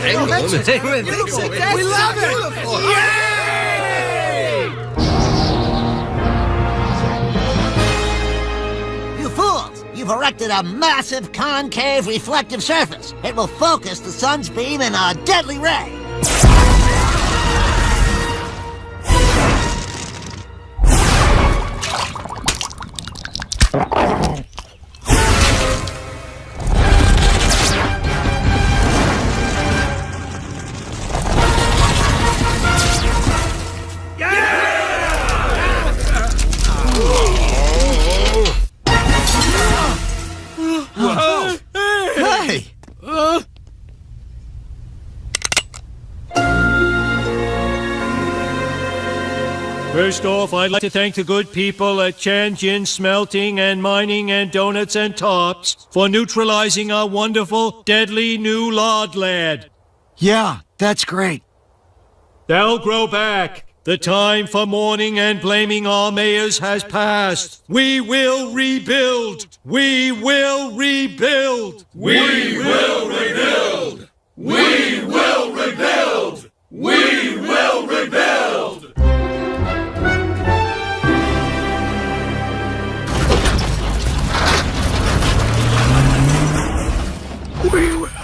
We love it! You fools! You've erected a massive concave reflective surface. It will focus the sun's beam in a deadly ray. First off, I'd like to thank the good people at Tianjin Smelting and Mining and Donuts and Tops for neutralizing our wonderful, deadly new lard lad. Yeah, that's great. They'll grow back. The time for mourning and blaming our mayors has passed. We will rebuild. We will rebuild. We will rebuild. We will rebuild. We will rebuild. We will.